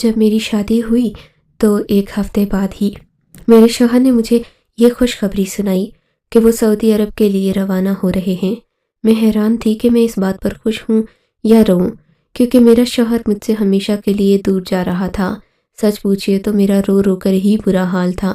جب میری شادی ہوئی تو ایک ہفتے بعد ہی میرے شوہر نے مجھے یہ خوشخبری سنائی کہ وہ سعودی عرب کے لیے روانہ ہو رہے ہیں۔ میں حیران تھی کہ میں اس بات پر خوش ہوں یا روں، کیونکہ میرا شوہر مجھ سے ہمیشہ کے لیے دور جا رہا تھا۔ سچ پوچھئے تو میرا رو رو کر ہی برا حال تھا،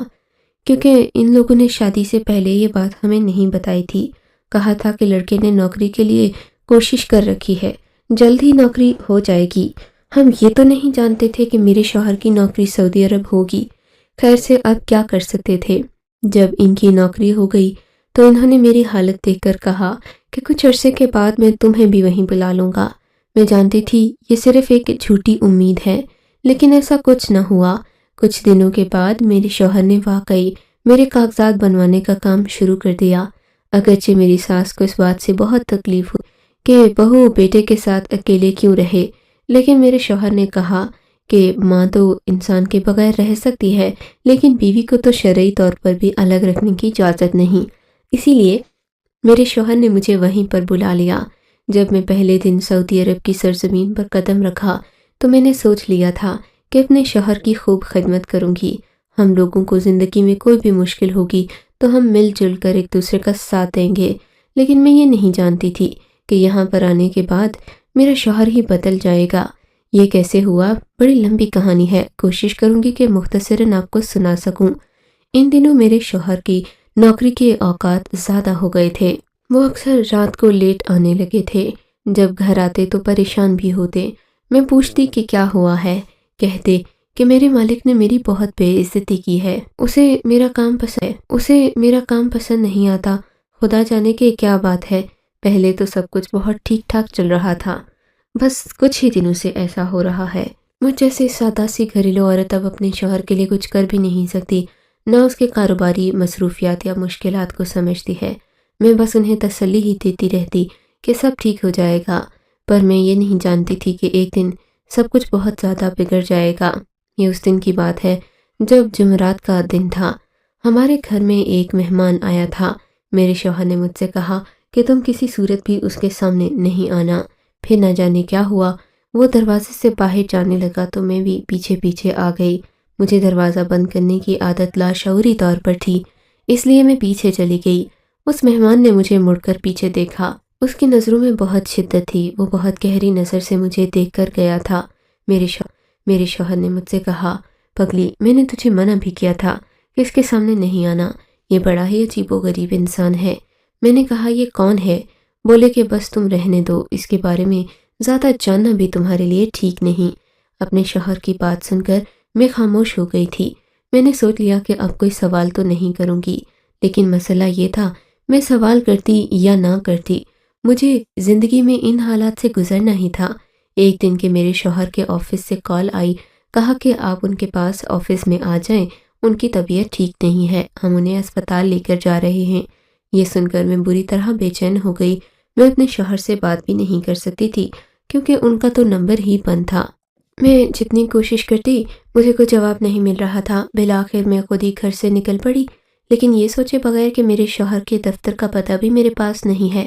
کیونکہ ان لوگوں نے شادی سے پہلے یہ بات ہمیں نہیں بتائی تھی۔ کہا تھا کہ لڑکے نے نوکری کے لیے کوشش کر رکھی ہے، جلد ہی نوکری ہو جائے گی۔ ہم یہ تو نہیں جانتے تھے کہ میرے شوہر کی نوکری سعودی عرب ہوگی۔ خیر سے اب کیا کر سکتے تھے۔ جب ان کی نوکری ہو گئی تو انہوں نے میری حالت دیکھ کر کہا کہ کچھ عرصے کے بعد میں تمہیں بھی وہیں بلا لوں گا۔ میں جانتی تھی یہ صرف ایک جھوٹی امید ہے، لیکن ایسا کچھ نہ ہوا۔ کچھ دنوں کے بعد میرے شوہر نے واقعی میرے کاغذات بنوانے کا کام شروع کر دیا۔ اگرچہ میری ساس کو اس بات سے بہت تکلیف ہوئی کہ بہو بیٹے کے ساتھ اکیلے کیوں رہے، لیکن میرے شوہر نے کہا کہ ماں تو انسان کے بغیر رہ سکتی ہے، لیکن بیوی کو تو شرعی طور پر بھی الگ رکھنے کی اجازت نہیں۔ اسی لیے میرے شوہر نے مجھے وہیں پر بلا لیا۔ جب میں پہلے دن سعودی عرب کی سرزمین پر قدم رکھا تو میں نے سوچ لیا تھا کہ اپنے شوہر کی خوب خدمت کروں گی۔ ہم لوگوں کو زندگی میں کوئی بھی مشکل ہوگی تو ہم مل جل کر ایک دوسرے کا ساتھ دیں گے، لیکن میں یہ نہیں جانتی تھی کہ یہاں پر آنے کے بعد میرا شوہر ہی بدل جائے گا۔ یہ کیسے ہوا، بڑی لمبی کہانی ہے، کوشش کروں گی کہ مختصراً آپ کو سنا سکوں۔ ان دنوں میرے شوہر کی نوکری کے اوقات زیادہ ہو گئے تھے۔ وہ اکثر رات کو لیٹ آنے لگے تھے۔ جب گھر آتے تو پریشان بھی ہوتے۔ میں پوچھتی کہ کیا ہوا ہے، کہتے کہ میرے مالک نے میری بہت بے عزتی کی ہے، اسے میرا کام پسند نہیں آتا۔ خدا جانے کہ کیا بات ہے، پہلے تو سب کچھ بہت ٹھیک ٹھاک چل رہا تھا، بس کچھ ہی دنوں سے ایسا ہو رہا ہے۔ مجھ جیسے سادہ سی گھریلو عورت اب اپنے شوہر کے لیے کچھ کر بھی نہیں سکتی، نہ اس کے کاروباری مصروفیات یا مشکلات کو سمجھتی ہے۔ میں بس انہیں تسلی ہی دیتی رہتی کہ سب ٹھیک ہو جائے گا، پر میں یہ نہیں جانتی تھی کہ ایک دن سب کچھ بہت زیادہ بگڑ جائے گا۔ یہ اس دن کی بات ہے جب جمعرات کا دن تھا۔ ہمارے گھر میں ایک مہمان آیا تھا۔ میرے شوہر نے مجھ سے کہا کہ تم کسی صورت بھی اس کے سامنے نہیں آنا۔ پھر نہ جانے کیا ہوا، وہ دروازے سے باہر جانے لگا تو میں بھی پیچھے پیچھے آ گئی۔ مجھے دروازہ بند کرنے کی عادت لاشعوری طور پر تھی، اس لیے میں پیچھے چلی گئی۔ اس مہمان نے مجھے مڑ کر پیچھے دیکھا، اس کی نظروں میں بہت شدت تھی، وہ بہت گہری نظر سے مجھے دیکھ کر گیا تھا۔ میرے شوہر نے مجھ سے کہا، پگلی میں نے تجھے منع بھی کیا تھا کہ اس کے سامنے نہیں آنا، یہ بڑا ہی عجیب و غریب انسان ہے۔ میں نے کہا یہ کون ہے؟ بولے کہ بس تم رہنے دو، اس کے بارے میں زیادہ جاننا بھی تمہارے لیے ٹھیک نہیں۔ اپنے شوہر کی بات سن کر میں خاموش ہو گئی تھی۔ میں نے سوچ لیا کہ اب کوئی سوال تو نہیں کروں گی، لیکن مسئلہ یہ تھا میں سوال کرتی یا نہ کرتی، مجھے زندگی میں ان حالات سے گزرنا ہی تھا۔ ایک دن کے میرے شوہر کے آفس سے کال آئی، کہا کہ آپ ان کے پاس آفس میں آ جائیں، ان کی طبیعت ٹھیک نہیں ہے، ہم انہیں اسپتال لے کر جا رہے ہیں۔ یہ سن کر میں بری طرح بے چین ہو گئی۔ میں اپنے شوہر سے بات بھی نہیں کر سکتی تھی کیونکہ ان کا تو نمبر ہی بند تھا۔ میں جتنی کوشش کرتی مجھے کوئی جواب نہیں مل رہا تھا۔ بالآخر میں خود ہی گھر سے نکل پڑی، لیکن یہ سوچے بغیر کہ میرے شوہر کے دفتر کا پتہ بھی میرے پاس نہیں ہے۔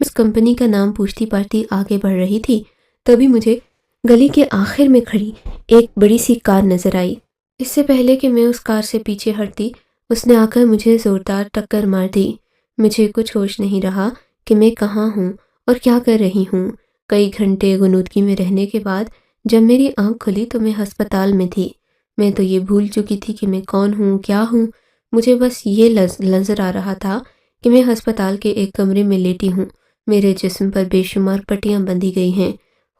میں اس کمپنی کا نام پوچھتی پاچھتی آگے بڑھ رہی تھی، تبھی مجھے گلی کے آخر میں کھڑی ایک بڑی سی کار نظر آئی۔ اس سے پہلے کہ میں اس کار سے پیچھے ہٹتی، اس نے آ کر مجھے زوردار ٹکر مار دی۔ مجھے کچھ ہوش نہیں رہا کہ میں کہاں ہوں اور کیا کر رہی ہوں۔ کئی گھنٹے غنودگی میں رہنے کے بعد جب میری آنکھ کھلی تو میں ہسپتال میں تھی۔ میں تو یہ بھول چکی تھی کہ میں کون ہوں، کیا ہوں۔ مجھے بس یہ نظر آ رہا تھا کہ میں ہسپتال کے ایک کمرے میں لیٹی ہوں، میرے جسم پر بے شمار پٹیاں بندھی گئی ہیں۔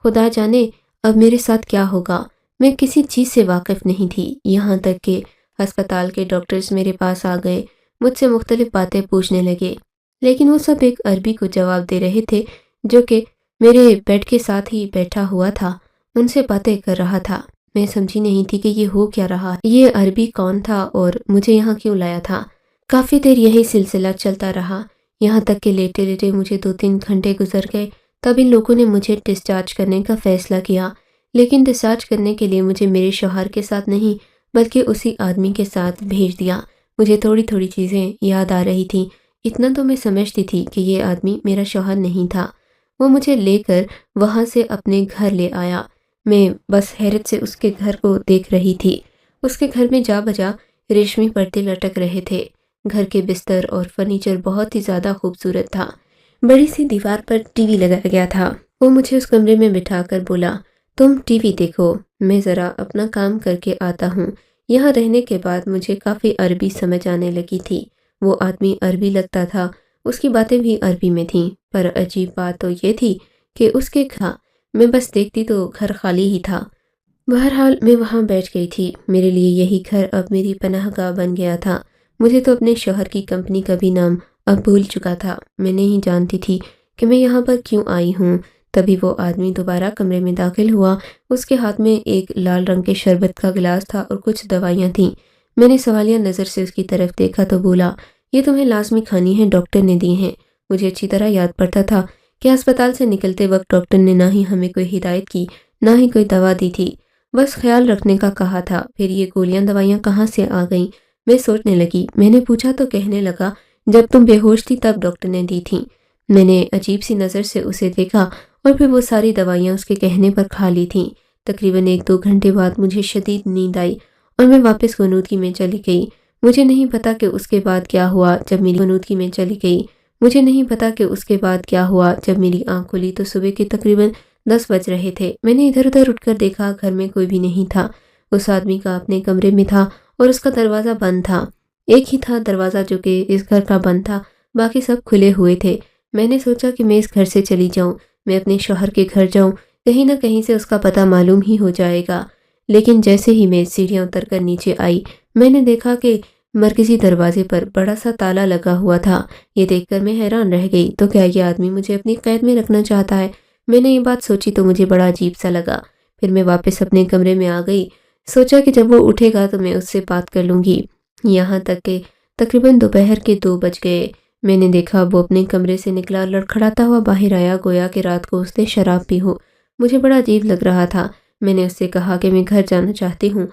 خدا جانے اب میرے ساتھ کیا ہوگا۔ میں کسی چیز سے واقف نہیں تھی، یہاں تک کہ ہسپتال کے ڈاکٹرز میرے پاس آ گئے، مجھ سے مختلف باتیں پوچھنے لگے، لیکن وہ سب ایک عربی کو جواب دے رہے تھے جو کہ میرے بیڈ کے ساتھ ہی بیٹھا ہوا تھا، ان سے باتیں کر رہا تھا۔ میں سمجھی نہیں تھی کہ یہ ہو کیا رہا، یہ عربی کون تھا اور مجھے یہاں کیوں لایا تھا۔ کافی دیر یہی سلسلہ چلتا رہا، یہاں تک کہ لیٹے لیٹے مجھے 2-3 گھنٹے گزر گئے۔ تب ان لوگوں نے مجھے ڈسچارج کرنے کا فیصلہ کیا، لیکن ڈسچارج کرنے کے لیے مجھے میرے شوہر کے ساتھ نہیں بلکہ اسی آدمی کے ساتھ بھیج دیا۔ مجھے تھوڑی تھوڑی چیزیں یاد آ رہی تھیں، اتنا تو میں سمجھتی تھی کہ یہ آدمی میرا شوہر نہیں تھا۔ وہ مجھے لے کر وہاں سے اپنے گھر لے آیا۔ میں بس حیرت سے اس کے گھر کو دیکھ رہی تھی۔ اس کے گھر میں جا بجا ریشمی پردے لٹک رہے تھے۔ گھر کے بستر اور فرنیچر بہت ہی زیادہ خوبصورت تھا۔ بڑی سی دیوار پر ٹی وی لگایا گیا تھا۔ وہ مجھے اس کمرے میں بٹھا کر بولا، تم ٹی وی دیکھو، میں ذرا اپنا کام کر کے آتا ہوں۔ یہاں رہنے کے بعد مجھے کافی عربی سمجھ آنے لگی تھی۔ وہ آدمی عربی لگتا تھا، اس کی باتیں بھی عربی میں تھیں، پر عجیب بات تو یہ تھی کہ اس کے گھر میں بس دیکھتی تو گھر خالی ہی تھا۔ بہرحال میں وہاں بیٹھ گئی تھی۔ میرے لیے یہی گھر اب میری پناہ گاہ بن گیا تھا۔ مجھے تو اپنے شوہر کی کمپنی کا بھی نام اب بھول چکا تھا۔ میں نہیں جانتی تھی کہ میں یہاں پر کیوں آئی ہوں۔ تبھی وہ آدمی دوبارہ کمرے میں داخل ہوا۔ اس کے ہاتھ میں ایک لال رنگ کے شربت کا گلاس تھا اور کچھ دوائیاں تھیں۔ میں نے سوالیہ نظر سے اس کی طرف دیکھا تو بولا، یہ تمہیں لازمی کھانی ہے، ڈاکٹر نے دی ہیں۔ مجھے اچھی طرح یاد پڑتا تھا کہ اسپتال سے نکلتے وقت ڈاکٹر نے نہ ہی ہمیں کوئی ہدایت کی، نہ ہی کوئی دوا دی تھی، بس خیال رکھنے کا کہا تھا۔ پھر یہ گولیاں دوائیاں کہاں سے آ گئیں؟ میں سوچنے لگی۔ میں نے پوچھا تو کہنے لگا، جب تم بے ہوش تھی تب ڈاکٹر نے دی تھیں۔ میں نے عجیب سی نظر سے اسے دیکھا اور پھر وہ ساری دوائیاں اس کے کہنے پر کھا لی تھیں۔ تقریباً 1-2 گھنٹے بعد مجھے شدید نیند آئی اور میں واپس غنودگی میں چلی گئی۔ مجھے نہیں پتا کہ اس کے بعد کیا ہوا جب میری غنودگی میں چلی گئی۔ مجھے نہیں پتا کہ اس کے بعد کیا ہوا جب میری آنکھ کھلی تو صبح کے تقریباً 10 بج رہے تھے۔ میں نے ادھر ادھر اٹھ کر دیکھا، گھر میں کوئی بھی نہیں تھا۔ اس آدمی کا اپنے کمرے میں تھا اور اس کا دروازہ بند تھا۔ ایک ہی تھا دروازہ جو کہ اس گھر کا بند تھا، باقی سب کھلے ہوئے تھے۔ میں نے سوچا کہ میں اس گھر سے چلی جاؤں، میں اپنے شوہر کے گھر جاؤں، کہیں نہ کہیں سے اس کا پتہ معلوم ہی ہو جائے گا۔ لیکن جیسے ہی میں سیڑھیاں اتر کر نیچے آئی، میں نے دیکھا کہ مرکزی دروازے پر بڑا سا تالا لگا ہوا تھا۔ یہ دیکھ کر میں حیران رہ گئی، تو کیا یہ آدمی مجھے اپنی قید میں رکھنا چاہتا ہے؟ میں نے یہ بات سوچی تو مجھے بڑا عجیب سا لگا۔ پھر میں واپس اپنے کمرے میں آ گئی، سوچا کہ جب وہ اٹھے گا تو میں اس سے بات کر لوں گی۔ یہاں تک کہ تقریباً دوپہر کے 2 بج گئے۔ میں نے دیکھا وہ اپنے کمرے سے نکلا، لڑکھڑاتا ہوا باہر آیا، گویا کہ رات کو اس نے شراب پی ہو۔ مجھے بڑا عجیب لگ رہا تھا۔ میں نے اس سے کہا کہ میں گھر جانا چاہتی ہوں،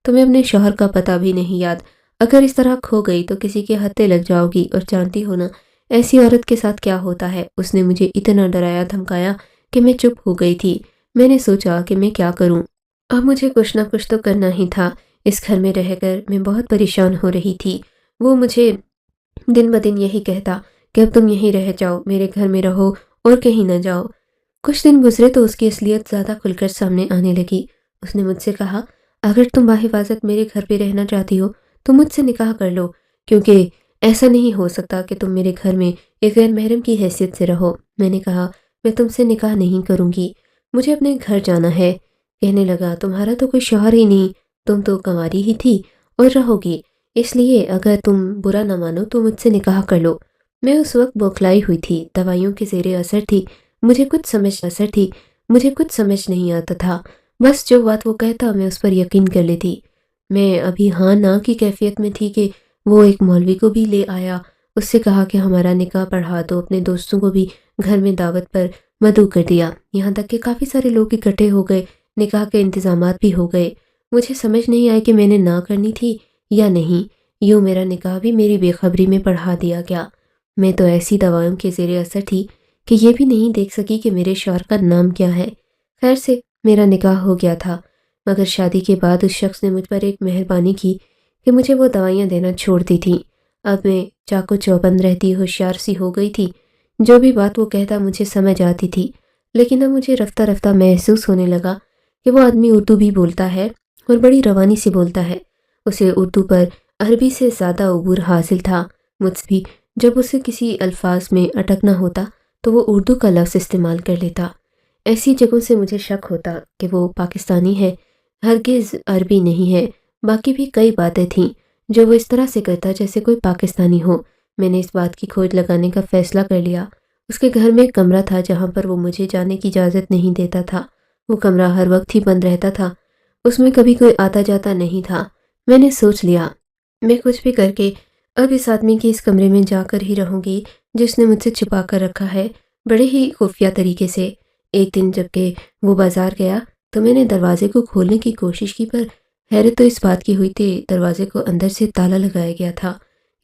تمہیں اپنے شوہر کا پتہ بھی نہیں یاد؟ اگر اس طرح کھو گئی تو کسی کے ہتھے لگ جاؤ گی، اور جانتی ہو نا ایسی عورت کے ساتھ کیا ہوتا ہے۔ اس نے مجھے اتنا ڈرایا دھمکایا کہ میں چپ ہو گئی تھی۔ میں نے سوچا کہ میں کیا کروں، اب مجھے کچھ نہ کچھ تو کرنا ہی تھا۔ اس گھر میں رہ کر میں بہت پریشان ہو رہی تھی۔ وہ مجھے دن بدن یہی کہتا کہ اب تم یہیں رہ جاؤ، میرے گھر میں رہو اور کہیں نہ جاؤ۔ کچھ دن گزرے تو اس کی اصلیت زیادہ کھل کر سامنے آنے لگی۔ اس نے مجھ سے کہا، اگر تم بحفاظت میرے گھر پہ رہنا چاہتی ہو تو مجھ سے نکاح کر لو، کیونکہ ایسا نہیں ہو سکتا کہ تم میرے گھر میں ایک غیر محرم کی حیثیت سے رہو۔ میں نے کہا، میں تم سے نکاح نہیں کروں گی، مجھے اپنے گھر جانا ہے۔ کہنے لگا، تمہارا تو کوئی شوہر ہی نہیں، تم تو کنواری ہی تھی اور رہو گی، اس لیے اگر تم برا نہ مانو تو مجھ سے نکاح کر لو۔ میں اس وقت بوکھلائی ہوئی تھی، دوائیوں کے زیر اثر تھی، مجھے کچھ سمجھ نہیں آتا تھا۔ بس جو بات وہ کہتا میں اس پر یقین کر لیتی۔ میں ابھی ہاں نہ کی کیفیت میں تھی کہ وہ ایک مولوی کو بھی لے آیا۔ اس سے کہا کہ ہمارا نکاح پڑھا دو، اپنے دوستوں کو بھی گھر میں دعوت پر مدعو کر دیا، یہاں تک کہ کافی سارے لوگ اکٹھے ہو گئے، نکاح کے انتظامات بھی ہو گئے۔ مجھے سمجھ نہیں آئی کہ میں نے نہ کرنی تھی یا نہیں، یوں میرا نکاح بھی میری بے خبری میں پڑھا دیا گیا۔ میں تو ایسی دوائیوں کے زیر اثر تھی کہ یہ بھی نہیں دیکھ سکی کہ میرے شوہر کا نام کیا ہے۔ خیر سے میرا نکاح ہو گیا تھا، مگر شادی کے بعد اس شخص نے مجھ پر ایک مہربانی کی کہ مجھے وہ دوائیاں دینا چھوڑ دی تھیں۔ اب میں چاقو چوبند رہتی، ہوشیار سی ہو گئی تھی، جو بھی بات وہ کہتا مجھے سمجھ آتی تھی۔ لیکن اب مجھے رفتہ رفتہ محسوس ہونے لگا کہ وہ آدمی اردو بھی بولتا ہے اور بڑی روانی سے بولتا ہے۔ اسے اردو پر عربی سے زیادہ عبور حاصل تھا۔ مجھ سے بھی جب اسے کسی الفاظ میں اٹکنا ہوتا تو وہ اردو کا لفظ استعمال کر لیتا۔ ایسی جگہوں سے مجھے شک ہوتا کہ وہ پاکستانی ہے، ہرگز عربی نہیں ہے۔ باقی بھی کئی باتیں تھیں جو وہ اس طرح سے کرتا جیسے کوئی پاکستانی ہو۔ میں نے اس بات کی کھوج لگانے کا فیصلہ کر لیا۔ اس کے گھر میں ایک کمرہ تھا جہاں پر وہ مجھے جانے کی اجازت نہیں دیتا تھا۔ وہ کمرہ ہر وقت ہی بند رہتا تھا، اس میں کبھی کوئی آتا جاتا نہیں تھا۔ میں نے سوچ لیا، میں کچھ بھی کر کے اب اس آدمی کے اس کمرے میں جا کر ہی رہوں گی جس نے مجھ سے چھپا کر رکھا ہے، بڑے ہی خفیہ طریقے سے۔ ایک دن جب کہ وہ بازار گیا تو میں نے دروازے کو کھولنے کی کوشش کی، پر حیرت تو اس بات کی ہوئی تھی دروازے کو اندر سے تالا لگایا گیا تھا،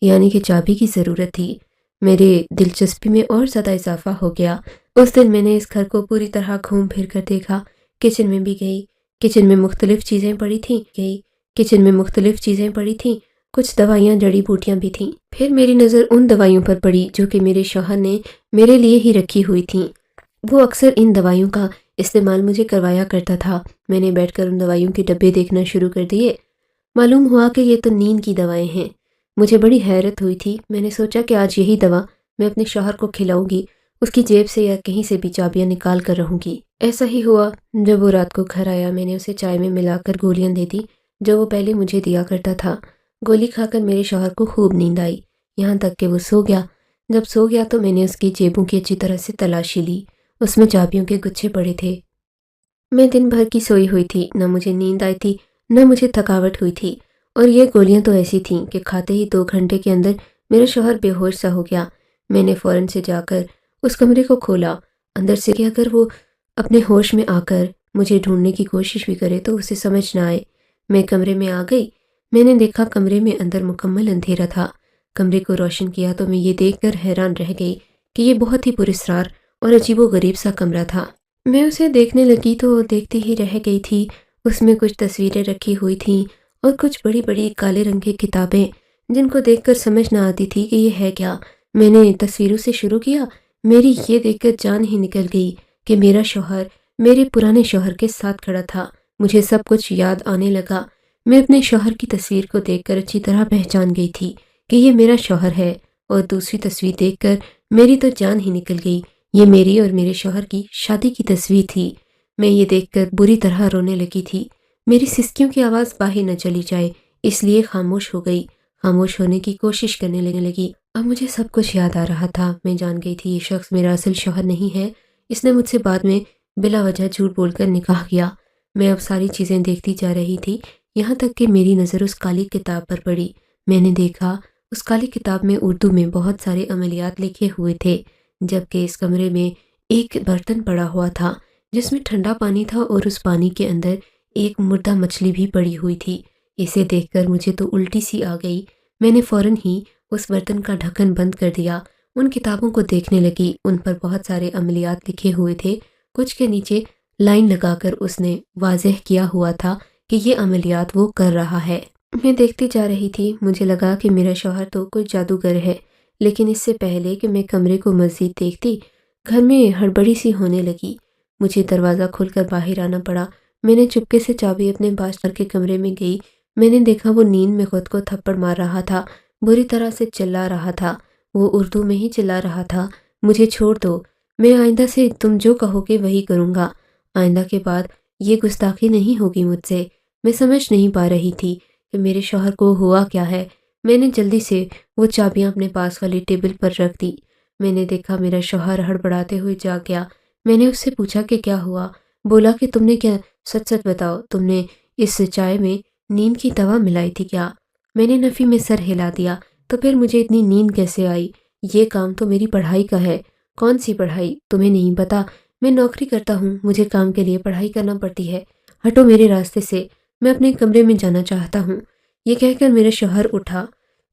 یعنی کہ چابی کی ضرورت تھی۔ میرے دلچسپی میں اور زیادہ اضافہ ہو گیا۔ اس دن میں نے اس گھر کو پوری طرح گھوم پھر کر دیکھا، کچن میں بھی گئی، کچن میں مختلف چیزیں پڑی تھیں، کچھ دوائیاں جڑی بوٹیاں بھی تھیں۔ پھر میری نظر ان دوائیوں پر پڑی جو کہ میرے شوہر نے میرے لیے ہی رکھی ہوئی تھیں۔ وہ اکثر ان دوائیوں کا استعمال مجھے کروایا کرتا تھا۔ میں نے بیٹھ کر ان دوائیوں کے ڈبے دیکھنا شروع کر دیے۔ معلوم ہوا کہ یہ تو نیند کی دوائیں ہیں۔ مجھے بڑی حیرت ہوئی تھی۔ میں نے سوچا کہ آج یہی دوا میں اپنے شوہر کو کھلاؤں گی، اس کی جیب سے یا کہیں سے بھی چابیاں نکال کر رہوں گی۔ ایسا ہی ہوا۔ جب وہ رات کو گھر آیا میں نے اسے چائے میں ملا کر گولیاں دے دی جو وہ پہلے مجھے دیا کرتا تھا۔ گولی کھا کر میرے شوہر کو خوب نیند آئی، یہاں تک کہ وہ سو گیا۔ جب سو گیا تو میں نے اس کی جیبوں کی اچھی طرح سے تلاشی لی، اس میں چابیوں کے گچھے پڑے تھے۔ میں دن بھر کی سوئی ہوئی تھی، نہ مجھے نیند آئی تھی نہ مجھے تھکاوٹ ہوئی تھی، اور یہ گولیاں تو ایسی تھیں کہ کھاتے ہی 2 گھنٹے کے اندر میرا شوہر بے ہوش سا ہو گیا۔ میں نے فوراً سے جا کر اس کمرے کو کھولا اندر سے کہ اگر وہ اپنے ہوش میں آ کر مجھے ڈھونڈنے کی کوشش بھی کرے تو اسے سمجھ نہ آئے۔ میں کمرے میں آ گئی۔ میں نے دیکھا کمرے میں اندر مکمل اندھیرا تھا۔ کمرے کو روشن کیا تو میں یہ دیکھ کر حیران رہ گئی کہ یہ بہت ہی پراسرار اور عجیب و غریب سا کمرہ تھا۔ میں اسے دیکھنے لگی تو دیکھتی ہی رہ گئی تھی۔ اس میں کچھ تصویریں رکھی ہوئی تھیں اور کچھ بڑی بڑی کالے رنگ کی کتابیں جن کو دیکھ کر سمجھ نہ آتی تھی کہ یہ ہے کیا۔ میں نے تصویروں سے شروع کیا۔ میری یہ دیکھ کر جان ہی نکل گئی کہ میرا شوہر میرے پرانے شوہر کے ساتھ کھڑا تھا۔ مجھے سب کچھ یاد آنے لگا۔ میں اپنے شوہر کی تصویر کو دیکھ کر اچھی طرح پہچان گئی تھی کہ یہ میرا شوہر ہے، اور دوسری تصویر دیکھ کر میری تو جان ہی نکل گئی۔ یہ میری اور میرے شوہر کی شادی کی تصویر تھی۔ میں یہ دیکھ کر بری طرح رونے لگی تھی۔ میری سسکیوں کی آواز باہر نہ چلی جائے اس لیے خاموش ہو گئی، خاموش ہونے کی کوشش کرنے لگی۔ اب مجھے سب کچھ یاد آ رہا تھا۔ میں جان گئی تھی یہ شخص میرا اصل شوہر نہیں ہے، اس نے مجھ سے بعد میں بلا وجہ جھوٹ بول کر نکاح کیا۔ میں اب ساری چیزیں دیکھتی جا رہی تھی، یہاں تک کہ میری نظر اس کالی کتاب پر پڑی۔ میں نے دیکھا اس کالی کتاب میں اردو میں بہت سارے عملیات لکھے ہوئے تھے، جبکہ اس کمرے میں ایک برتن پڑا ہوا تھا جس میں ٹھنڈا پانی تھا، اور اس پانی کے اندر ایک مردہ مچھلی بھی پڑی ہوئی تھی۔ اسے دیکھ کر مجھے تو الٹی سی آ گئی۔ میں نے فوراً ہی اس برتن کا ڈھکن بند کر دیا، ان کتابوں کو دیکھنے لگی۔ ان پر بہت سارے عملیات لکھے ہوئے تھے، کچھ کے نیچے لائن لگا کر اس نے واضح کیا ہوا تھا کہ یہ عملیات وہ کر رہا ہے۔ میں دیکھتی جا رہی تھی۔ مجھے لگا کہ میرا شوہر تو کوئی جادوگر ہے، لیکن اس سے پہلے کہ میں کمرے کو مزید دیکھتی، گھر میں ہڑبڑی سی ہونے لگی۔ مجھے دروازہ کھول کر باہر آنا پڑا۔ میں نے چپکے سے چابی اپنے باشندر کے کمرے میں گئی۔ میں نے دیکھا وہ نیند میں خود کو تھپڑ مار رہا تھا، بری طرح سے چلا رہا تھا۔ وہ اردو میں ہی چلا رہا تھا، مجھے چھوڑ دو، میں آئندہ سے تم جو کہو گے وہی کروں گا، آئندہ کے بعد یہ گستاخی نہیں ہوگی مجھ سے۔ میں سمجھ نہیں پا رہی تھی کہ میرے شوہر کو ہوا کیا ہے۔ میں نے جلدی سے وہ چابیاں اپنے پاس والی ٹیبل پر رکھ دی۔ میں نے دیکھا میرا شوہر ہڑبڑاتے ہوئے جاگ گیا۔ میں نے اس سے پوچھا کہ کیا ہوا؟ بولا کہ تم نے کیا، سچ سچ بتاؤ، تم نے اس چائے میں نیند کی دوا ملائی تھی کیا؟ میں نے نفی میں سر ہلا دیا۔ تو پھر مجھے اتنی نیند کیسے آئی؟ یہ کام تو میری پڑھائی کا ہے۔ کون سی پڑھائی؟ تمہیں نہیں پتا؟ میں نوکری کرتا ہوں، مجھے کام کے لیے پڑھائی کرنا پڑتی ہے۔ ہٹو میرے راستے سے، میں اپنے کمرے میں جانا چاہتا ہوں۔ یہ کہہ کر میرا شوہر اٹھا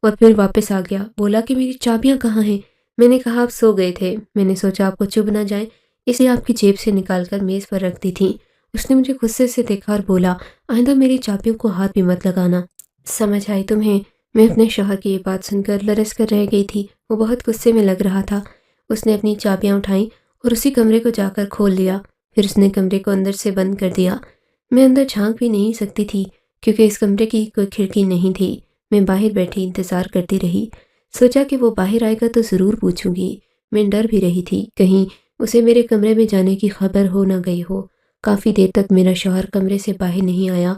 اور پھر واپس آ گیا۔ بولا کہ میری چابیاں کہاں ہیں؟ میں نے کہا آپ سو گئے تھے، میں نے سوچا آپ کو چبھ نہ جائیں اس لیے آپ کی جیب سے نکال کر میز پر رکھ دی تھی۔ اس نے مجھے غصے سے دیکھا اور بولا آئندہ میری چابیوں کو ہاتھ بھی مت لگانا، سمجھ آئی تمہیں؟ میں اپنے شوہر کی یہ بات سن کر لرز کر رہ گئی تھی۔ وہ بہت غصے میں لگ رہا تھا۔ اس نے اپنی چابیاں اٹھائیں اور اسی کمرے کو جا کر کھول دیا، پھر اس نے کمرے کو اندر سے بند کر دیا۔ میں اندر جھانک بھی نہیں سکتی تھی کیونکہ اس کمرے کی کوئی کھڑکی نہیں تھی۔ میں باہر بیٹھی انتظار کرتی رہی، سوچا کہ وہ باہر آئے گا تو ضرور پوچھوں گی۔ میں ڈر بھی رہی تھی کہیں اسے میرے کمرے میں جانے کی خبر ہو نہ گئی ہو۔ کافی دیر تک میرا شوہر کمرے سے باہر نہیں آیا،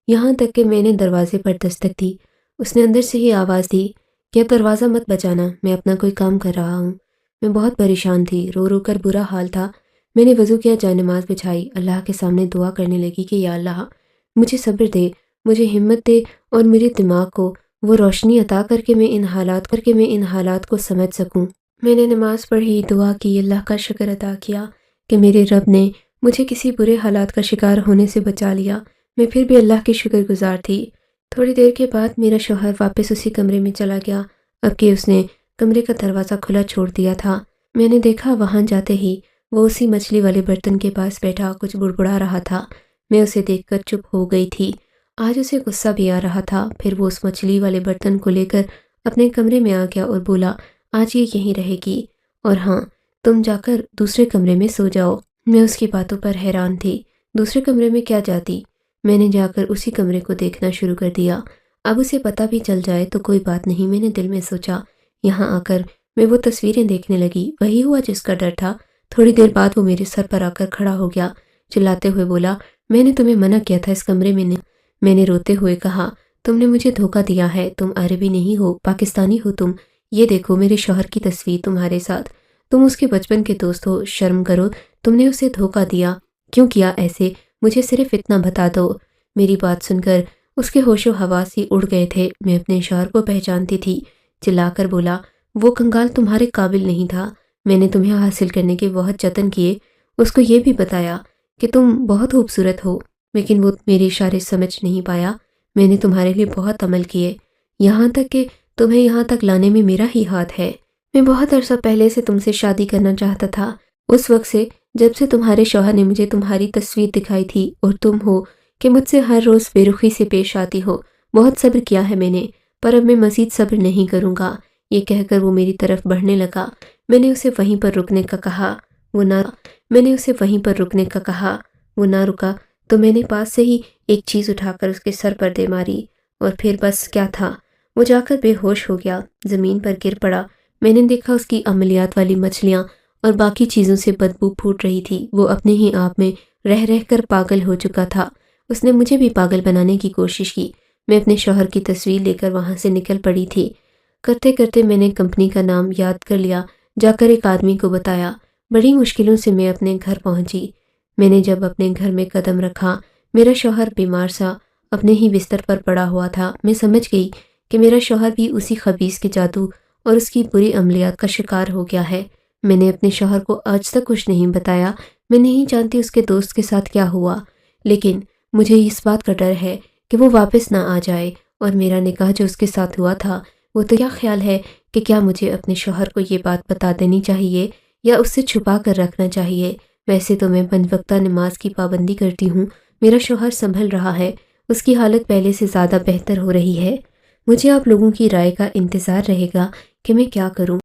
یہاں تک کہ میں نے دروازے پر دستک دی۔ اس نے اندر سے ہی آواز دی کہ اب دروازہ مت بجانا، میں اپنا کوئی کام کر رہا ہوں۔ میں بہت پریشان تھی، رو رو کر برا حال تھا۔ میں نے وضو کیا، جائے نماز بچھائی، اللہ کے سامنے دعا کرنے لگی کہ یا اللہ مجھے صبر دے، مجھے ہمت دے اور میرے دماغ کو وہ روشنی عطا کر کے میں ان حالات کو سمجھ سکوں۔ میں نے نماز پڑھی، دعا کی، اللہ کا شکر ادا کیا کہ میرے رب نے مجھے کسی برے حالات کا شکار ہونے سے بچا لیا۔ میں پھر بھی اللہ کی شکر گزار تھی۔ تھوڑی دیر کے بعد میرا شوہر واپس اسی کمرے میں چلا گیا، اب کہ اس نے کمرے کا دروازہ کھلا چھوڑ دیا تھا۔ میں نے دیکھا وہاں جاتے ہی وہ اسی مچھلی والے برتن کے پاس بیٹھا کچھ بڑبڑا رہا تھا۔ میں اسے دیکھ کر چپ ہو گئی تھی۔ آج اسے غصہ بھی آ رہا تھا۔ پھر وہ اس مچھلی والے برتن کو لے کر اپنے کمرے میں آ گیا اور بولا، آج یہ یہیں رہے گی، اور ہاں، تم جا کر دوسرے کمرے میں سو جاؤ۔ میں اس کی باتوں پر حیران تھی۔ دوسرے کمرے میں کیا جاتی؟ میں نے جا کر اسی کمرے کو دیکھنا شروع کر دیا۔ اب اسے پتہ بھی چل جائے تو کوئی بات نہیں، میں نے دل میں سوچا۔ یہاں آ کر میں وہ تصویریں دیکھنے لگی۔ وہی ہوا جس کا ڈر تھا۔ تھوڑی دیر بعد وہ میرے سر پر آ کر کھڑا ہو گیا، چلاتے ہوئے بولا، میں نے تمہیں منع کیا تھا اس کمرے میں نہیں۔ میں نے روتے ہوئے کہا، تم نے مجھے دھوکہ دیا ہے، تم عربی نہیں ہو، پاکستانی ہو تم۔ یہ دیکھو میرے شوہر کی تصویر تمہارے ساتھ، تم اس کے بچپن کے دوست ہو، شرم کرو، تم نے اسے دھوکہ دیا۔ کیوں کیا ایسے؟ مجھے صرف اتنا بتا دو۔ میری بات سن کر اس کے ہوش و حواس ہی اڑ گئے تھے۔ میں اپنے شوہر کو پہچانتی تھی۔ چلا کر بولا، وہ کنگال تمہارے قابل نہیں تھا۔ میں نے تمہیں حاصل کرنے کے بہت جتن کیے، اس کو یہ بھی بتایا کہ تم بہت خوبصورت ہو، لیکن وہ میرے اشارے سمجھ نہیں پایا۔ میں نے تمہارے لیے بہت عمل کیے، یہاں تک کہ تمہیں یہاں تک لانے میں میرا ہی ہاتھ ہے۔ میں بہت عرصہ پہلے سے تم سے شادی کرنا چاہتا تھا، اس وقت سے جب سے تمہارے شوہر نے مجھے تمہاری تصویر دکھائی تھی، اور تم ہو کہ مجھ سے ہر روز بے رخی سے پیش آتی ہو۔ بہت صبر کیا ہے میں نے، پر اب میں مزید صبر نہیں کروں گا۔ یہ کہہ کر وہ میری طرف بڑھنے لگا۔ میں نے اسے وہیں پر رکنے کا کہا، وہ نہ رکا تو میں نے پاس سے ہی ایک چیز اٹھا کر اس کے سر پر دے ماری، اور پھر بس کیا تھا، وہ جا کر بے ہوش ہو گیا، زمین پر گر پڑا۔ میں نے دیکھا اس کی عملیات والی مچھلیاں اور باقی چیزوں سے بدبو پھوٹ رہی تھی۔ وہ اپنے ہی آپ میں رہ رہ کر پاگل ہو چکا تھا۔ اس نے مجھے بھی پاگل بنانے کی کوشش کی۔ میں اپنے شوہر کی تصویر لے کر وہاں سے نکل پڑی تھی۔ کرتے کرتے میں نے کمپنی کا نام یاد کر لیا، جا کر ایک آدمی کو بتایا۔ بڑی مشکلوں سے میں اپنے گھر پہنچی۔ میں نے جب اپنے گھر میں قدم رکھا، میرا شوہر بیمار سا اپنے ہی بستر پر پڑا ہوا تھا۔ میں سمجھ گئی کہ میرا شوہر بھی اسی خبیث کے جادو اور اس کی بری عملیات کا شکار ہو گیا ہے۔ میں نے اپنے شوہر کو آج تک کچھ نہیں بتایا۔ میں نہیں جانتی اس کے دوست کے ساتھ کیا ہوا، لیکن مجھے اس بات کا ڈر ہے کہ وہ واپس نہ آ جائے، اور میرا نکاح جو اس کے ساتھ ہوا تھا، وہ تو کیا خیال ہے کہ کیا مجھے اپنے شوہر کو یہ بات بتا دینی چاہیے یا اس سے چھپا کر رکھنا چاہیے؟ ویسے تو میں 5 وقتہ نماز کی پابندی کرتی ہوں، میرا شوہر سنبھل رہا ہے، اس کی حالت پہلے سے زیادہ بہتر ہو رہی ہے۔ مجھے آپ لوگوں کی رائے کا انتظار رہے گا کہ میں کیا کروں۔